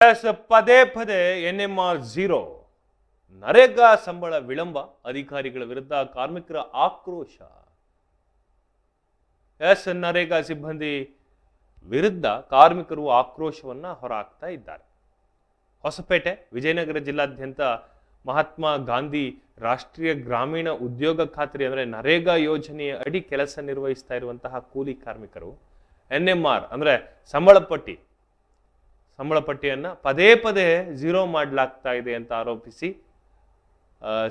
ಪದೇ ಪದೇ NMR 0 ನರೇಗಾ ಸಂಬಳ ವಿಳಂಬ ಅಧಿಕಾರಿಗಳ ವಿರುದ್ಧ ಕಾರ್ಮಿಕರ ಆಕ್ರೋಶ. ನರೇಗಾ ಸಿಬ್ಬಂದಿ ವಿರುದ್ಧ ಕಾರ್ಮಿಕರು ಆಕ್ರೋಶವನ್ನ ಹೊರಹಾಕ್ತಾ ಇದ್ದಾರೆ. ಹೊಸಪೇಟೆ ವಿಜಯನಗರ ಜಿಲ್ಲಾದ್ಯಂತ ಮಹಾತ್ಮ ಗಾಂಧಿ ರಾಷ್ಟ್ರೀಯ ಗ್ರಾಮೀಣ ಉದ್ಯೋಗ ಖಾತ್ರಿ ಅಂದ್ರೆ ನರೇಗಾ ಯೋಜನೆಯ ಅಡಿ ಕೆಲಸ ನಿರ್ವಹಿಸ್ತಾ ಇರುವಂತಹ ಕೂಲಿ ಕಾರ್ಮಿಕರು NMR ಅಂದ್ರೆ ಸಂಬಳ ಪಟ್ಟಿಯನ್ನ ಪದೇ ಪದೇ 0 ಮಾಡಲಾಗ್ತಾ ಇದೆ ಅಂತ ಆರೋಪಿಸಿ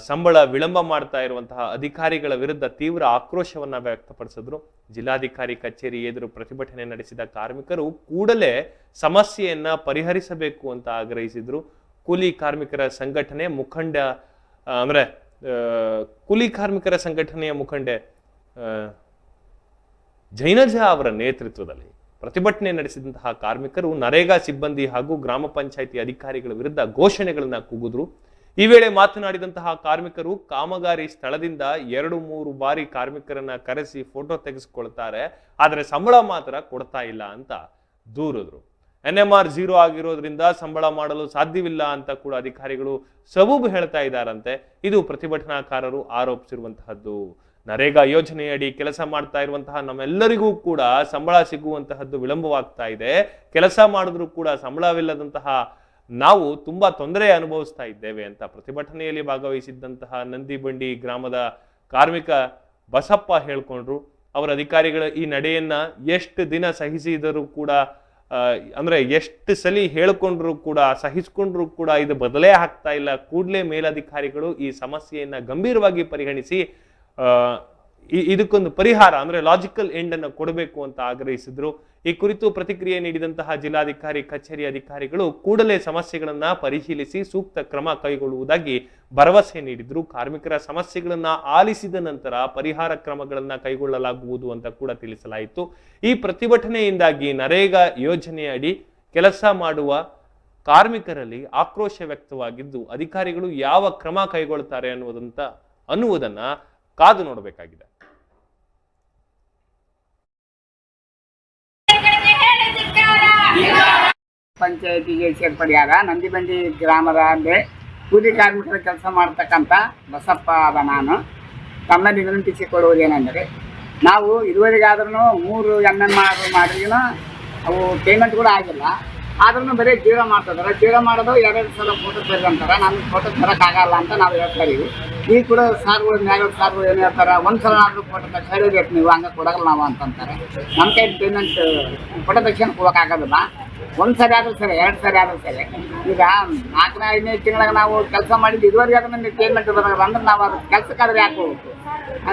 ಸಂಬಳ ವಿಳಂಬ ಮಾಡ್ತಾ ಇರುವಂತಹ ಅಧಿಕಾರಿಗಳ ವಿರುದ್ಧ ತೀವ್ರ ಆಕ್ರೋಶವನ್ನ ವ್ಯಕ್ತಪಡಿಸಿದ್ರು. ಜಿಲ್ಲಾಧಿಕಾರಿ ಕಚೇರಿ ಎದುರು ಪ್ರತಿಭಟನೆ ನಡೆಸಿದ ಕಾರ್ಮಿಕರು ಕೂಡಲೇ ಸಮಸ್ಯೆಯನ್ನ ಪರಿಹರಿಸಬೇಕು ಅಂತ ಆಗ್ರಹಿಸಿದ್ರು. ಕೂಲಿ ಕಾರ್ಮಿಕರ ಸಂಘಟನೆಯ ಮುಖಂಡೆ ಜೈನಜಾ ಅವರ ನೇತೃತ್ವದಲ್ಲಿ ಪ್ರತಿಭಟನೆ ನಡೆಸಿದಂತಹ ಕಾರ್ಮಿಕರು ನರೇಗಾ ಸಿಬ್ಬಂದಿ ಹಾಗೂ ಗ್ರಾಮ ಪಂಚಾಯಿತಿ ಅಧಿಕಾರಿಗಳ ವಿರುದ್ಧ ಘೋಷಣೆಗಳನ್ನ ಕೂಗಿದ್ರು. ಈ ವೇಳೆ ಮಾತನಾಡಿದಂತಹ ಕಾರ್ಮಿಕರು ಕಾಮಗಾರಿ ಸ್ಥಳದಿಂದ 2-3 ಬಾರಿ ಕಾರ್ಮಿಕರನ್ನ ಕರೆಸಿ ಫೋಟೋ ತೆಗೆಸಿಕೊಳ್ತಾರೆ, ಆದರೆ ಸಂಬಳ ಮಾತ್ರ ಕೊಡ್ತಾ ಇಲ್ಲ ಅಂತ ದೂರಿದ್ರು. NMR 0 ಆಗಿರೋದ್ರಿಂದ ಸಂಬಳ ಮಾಡಲು ಸಾಧ್ಯವಿಲ್ಲ ಅಂತ ಕೂಡ ಅಧಿಕಾರಿಗಳು ಸಬೂಬು ಹೇಳ್ತಾ ಇದ್ದಾರಂತೆ. ಇದು ಪ್ರತಿಭಟನಾಕಾರರು ಆರೋಪಿಸಿರುವಂತಹದ್ದು. ನರೇಗಾ ಯೋಜನೆಯಡಿ ಕೆಲಸ ಮಾಡ್ತಾ ಇರುವಂತಹ ನಮ್ಮೆಲ್ಲರಿಗೂ ಕೂಡ ಸಂಬಳ ಸಿಗುವಂತಹದ್ದು ವಿಳಂಬವಾಗ್ತಾ ಇದೆ. ಕೆಲಸ ಮಾಡಿದ್ರು ಕೂಡ ಸಂಬಳವಿಲ್ಲದಂತಹ ನಾವು ತುಂಬಾ ತೊಂದರೆ ಅನುಭವಿಸ್ತಾ ಇದ್ದೇವೆ ಅಂತ ಪ್ರತಿಭಟನೆಯಲ್ಲಿ ಭಾಗವಹಿಸಿದ್ದಂತಹ ನಂದಿಬಂಡಿ ಗ್ರಾಮದ ಕಾರ್ಮಿಕ ಬಸಪ್ಪ ಹೇಳ್ಕೊಂಡ್ರು. ಅವರ ಅಧಿಕಾರಿಗಳ ಈ ನಡೆಯನ್ನ ಎಷ್ಟು ದಿನ ಸಹಿಸಿದರೂ ಕೂಡ ಅಂದ್ರೆ ಎಷ್ಟು ಸಲಿ ಹೇಳ್ಕೊಂಡ್ರು ಕೂಡ ಸಹಿಸ್ಕೊಂಡ್ರು ಕೂಡ ಇದು ಬದಲೇ ಆಗ್ತಾ ಇಲ್ಲ. ಕೂಡಲೇ ಮೇಲಧಿಕಾರಿಗಳು ಈ ಸಮಸ್ಯೆಯನ್ನ ಗಂಭೀರವಾಗಿ ಪರಿಗಣಿಸಿ ಇದಕ್ಕೊಂದು ಪರಿಹಾರ ಅಂದ್ರೆ ಲಾಜಿಕಲ್ ಎಂಡ್ ಅನ್ನು ಕೊಡಬೇಕು ಅಂತ ಆಗ್ರಹಿಸಿದ್ರು. ಈ ಕುರಿತು ಪ್ರತಿಕ್ರಿಯೆ ನೀಡಿದಂತಹ ಜಿಲ್ಲಾಧಿಕಾರಿ ಕಚೇರಿ ಅಧಿಕಾರಿಗಳು ಕೂಡಲೇ ಸಮಸ್ಯೆಗಳನ್ನ ಪರಿಶೀಲಿಸಿ ಸೂಕ್ತ ಕ್ರಮ ಕೈಗೊಳ್ಳುವುದಾಗಿ ಭರವಸೆ ನೀಡಿದ್ರು. ಕಾರ್ಮಿಕರ ಸಮಸ್ಯೆಗಳನ್ನ ಆಲಿಸಿದ ನಂತರ ಪರಿಹಾರ ಕ್ರಮಗಳನ್ನ ಕೈಗೊಳ್ಳಲಾಗುವುದು ಅಂತ ಕೂಡ ತಿಳಿಸಲಾಯಿತು. ಈ ಪ್ರತಿಭಟನೆಯಿಂದಾಗಿ ನರೇಗಾ ಯೋಜನೆಯ ಅಡಿ ಕೆಲಸ ಮಾಡುವ ಕಾರ್ಮಿಕರಲ್ಲಿ ಆಕ್ರೋಶ ವ್ಯಕ್ತವಾಗಿದ್ದು, ಅಧಿಕಾರಿಗಳು ಯಾವ ಕ್ರಮ ಕೈಗೊಳ್ಳುತ್ತಾರೆ ಅನ್ನುವುದನ್ನ ಕಾದು ನೋಡಬೇಕಾಗಿದೆ. ಪಂಚಾಯತಿಗೆ ಸೇರ್ಪಡೆಯಾದ ನಂದಿಬಂಡಿ ಗ್ರಾಮದ ಕೂಲಿ ಕಾರ್ಮಿಕರ ಕೆಲಸ ಮಾಡ್ತಕ್ಕಂಥ ಬಸಪ್ಪ ಆದ ನಾನು ತಮ್ಮಲ್ಲಿ ವಿನಂತಿಸಿಕೊಳ್ಳುವುದೇನೆಂದರೆ, ನಾವು ಇದುವರೆಗಾದ್ರೂ 3 NMR ಮಾಡಿದ್ರೂ ಅವು ಪೇಮೆಂಟ್ ಕೂಡ ಆಗಿಲ್ಲ. ಆದ್ರೂ ಬರೀ ಜೀರೋ ಮಾಡ್ತಿದ್ದಾರೆ. ಜೀರೋ ಮಾಡೋದು 2 ಸಲ ಫೋಟೋ ತೆಗೆದಂತಾರೆ. ನಮ್ಗೆ ಫೋಟೋ ತರೋಕ್ಕಾಗಲ್ಲ ಅಂತ ನಾವು ಹೇಳ್ತಾ ಇದೀವಿ. ಈಗ ಕೂಡ ಸಾರ್ಗಳು ನ್ಯಾಯಗಳ ಸಾರ್ಗಳು ಏನು ಹೇಳ್ತಾರೆ, 1 ಸಲ ಆದರೂ ಫೋಟೋ ತೆಗೆದು ಹೇಳಬೇಕು ನೀವು, ಹಂಗೆ ಕೊಡೋಲ್ಲ ನಾವು ಅಂತಂತಾರೆ. ನಮ್ಮ ಕೈ ಪೇಮೆಂಟ್ ಫೋಟೋ ತೆಗೆಸ್ಕೊಂಡು ಕೊಡೋಕ್ಕಾಗೋದಿಲ್ಲ. 1 ಸರಿ ಆದರೂ ಸರಿ, 2 ಸರಿ ಆದರೂ ಸರಿ. ಈಗ 4-5 ತಿಂಗಳಾಗ ನಾವು ಕೆಲಸ ಮಾಡಿದ್ದು ಇದುವರೆಗೆ ನಮಗೆ ಪೇಮೆಂಟ್ ಬರೋಲ್ಲ ಅಂದ್ರೆ ನಾವು ಅದು ಕೆಲಸಕ್ಕಾದ್ರೆ ಯಾಕೆ ಹೋಗ್ಬೇಕು?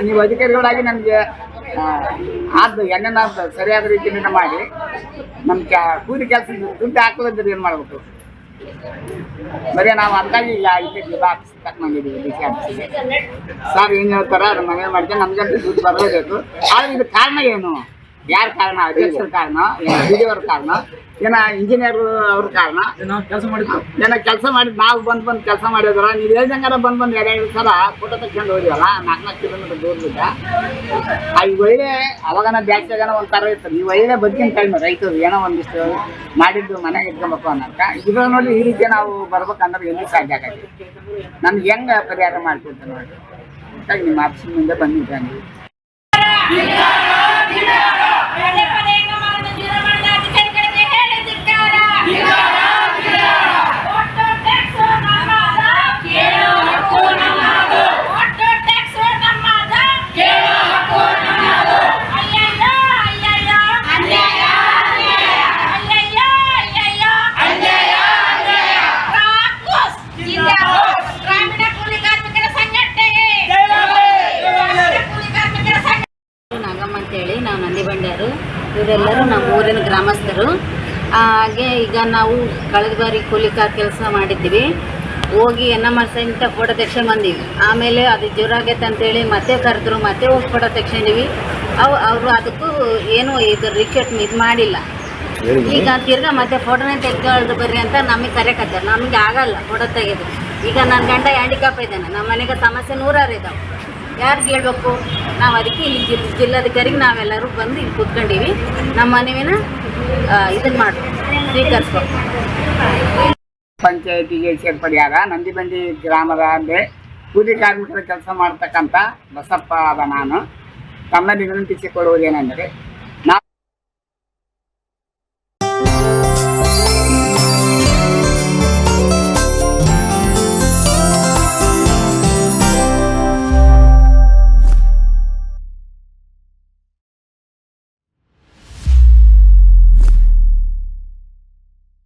ನೀವು ಅಧಿಕಾರಿಗಳಾಗಿ ನಮಗೆ ಅದು NMR ಸರಿಯಾದ ರೀತಿಯಿಂದ ಮಾಡಿ ನಮ್ಮ ಕೂಲಿ ಕೆಲಸ ದುಡ್ಡು ಹಾಕೋದಿದ್ರೆ ಏನು ಮಾಡಬೇಕು? ಬರೀ ನಾವು ಅಂದಾಗಿ ಈಗ ಆಫೀಸ್ ತಕ್ಕ ಬಂದಿದ್ದೀವಿ ಡಿ ಸಿ ಆಫೀಸಿಗೆ. ಸರ್ ಏನು ಹೇಳ್ತಾರೆ ಅದು ಮನೆ ಮಾಡಿದ್ರೆ ನಮಗಂತೂ ದುಡ್ಡು ಬರಲೇಬೇಕು. ಆದರೆ ಇದು ಕಾರಣ ಏನು? ಯಾರ ಕಾರಣ? ಅಧ್ಯಕ್ಷರ ಕಾರಣ, BDO ಕಾರಣ, ಏನೋ ಇಂಜಿನಿಯರ್ ಅವ್ರ ಕಾರಣ? ಏನೋ ಕೆಲಸ ಮಾಡಿದ್ದು ನಾವು ಬಂದು ಕೆಲಸ ಮಾಡಿದ್ರ ನೀವು ಹೇಳ್ದಂಗಾರ ಬಂದು 2 ಸಲ ಫೋಟೋ ತಗೊಂಡು ಹೋಗಿವಲ್ಲ 4 ಕಿಲೋಮೀಟರ್ ದೂರದಿಂದ. ಈಗ ಒಳ್ಳೆ ಅವಾಗನ ಬ್ಯಾಗ್ಯಾಗನ ಒಂಥರ ಇರ್ತದೆ. ಈ ಒಳ್ಳೆ ಬದುಕಿನ ಟೈಮ್ ರೈತರು ಏನೋ ಒಂದಿಷ್ಟು ಮಾಡಿದ್ದು ಮನೆಗೆ ಇಟ್ಕೊಬೇಕು ಅನ್ನೋಕ ಇದ್ರ ನೋಡಿ ಈ ರೀತಿ ನಾವು ಬರ್ಬೇಕಂದ್ರೆ ಎಲ್ಲಿ ಸಾಧ್ಯ ಆಗತ್ತೆ? ನಮ್ಗೆ ಹೆಂಗೆ ಪರಿಹಾರ ಮಾಡ್ಕೊಡ್ತೇವೆ ನೋಡಿ ಹಾಗಾಗಿ ನಿಮ್ಮ ಆಫೀಸಿನಿಂದ ಬಂದಿದ್ದಾನೆ. ನಾವು ನಂದಿಬಂಡಿಯರು, ಇವರೆಲ್ಲರೂ ನಮ್ಮ ಊರಿನ ಗ್ರಾಮಸ್ಥರು. ಹಾಗೆ ಈಗ ನಾವು ಕಳೆದ ಬಾರಿ ಕೂಲಿಕಾರ್ ಕೆಲಸ ಮಾಡಿದ್ದೀವಿ. ಹೋಗಿ NMR ಸಹಿತ ಫೋಟೋ ತೆಗ್ಸ್ಕೊಂಡು ಬಂದೀವಿ. ಆಮೇಲೆ ಅದು ಜ್ವರ ಆಗೈತೆ ಅಂತೇಳಿ ಮತ್ತೆ ಕರೆದ್ರು, ಮತ್ತೆ ಹೋಗಿ ಫೋಟೋ ತೆಗ್ಸ್ಕೊಂಡಿವಿ. ಅವರು ಅದಕ್ಕೂ ಏನು ಇದು ರಿಕ್ವೆಸ್ಟ್ ಇದು ಮಾಡಿಲ್ಲ. ಈಗ ತಿರ್ಗಾ ಮತ್ತೆ ಫೋಟೋನೇ ತೆಗೆದು ಬರ್ರಿ ಅಂತ ನಮಗೆ ಕರೆಯಕತ್ತಾರೆ. ನಮಗೆ ಆಗಲ್ಲ ಫೋಟೋ ತೆಗೆದು. ಈಗ ನನ್ನ ಗಂಡ ಹ್ಯಾಂಡಿಕ್ಯಾಪ್ ಇದ್ದಾನೆ, ನಮ್ಮ ಮನೆಗೆ ಸಮಸ್ಯೆ 100 ಇದ್ದಾವೆ. ಯಾರಿಗೆ ಹೇಳ್ಬೇಕು? ನಾವು ಅದಕ್ಕೆ ಇಲ್ಲಿ ಜಿಲ್ಲಾಧಿಕಾರಿಗೆ ನಾವೆಲ್ಲರೂ ಬಂದು ಇಲ್ಲಿ ಕೂತ್ಕೊಂಡಿವಿ. ನಮ್ಮ ಮನೆವಿನ ಇದನ್ನು ಮಾಡಿ ಸ್ವೀಕರಿಸ್ಬೇಕು. ಪಂಚಾಯತಿಗೆ ಸೇರ್ಪಡೆಯಾದ ನಂದಿಬಂಡಿ ಗ್ರಾಮದ ಅಂದರೆ ಕೂಲಿ ಕಾರ್ಮಿಕರ ಕೆಲಸ ಮಾಡ್ತಕ್ಕಂಥ ಬಸಪ್ಪ ಆದ ನಾನು ತಮ್ಮಲ್ಲಿ ವಿನಂತಿಸಿಕೊಳ್ಳುವುದೇನೆಂದರೆ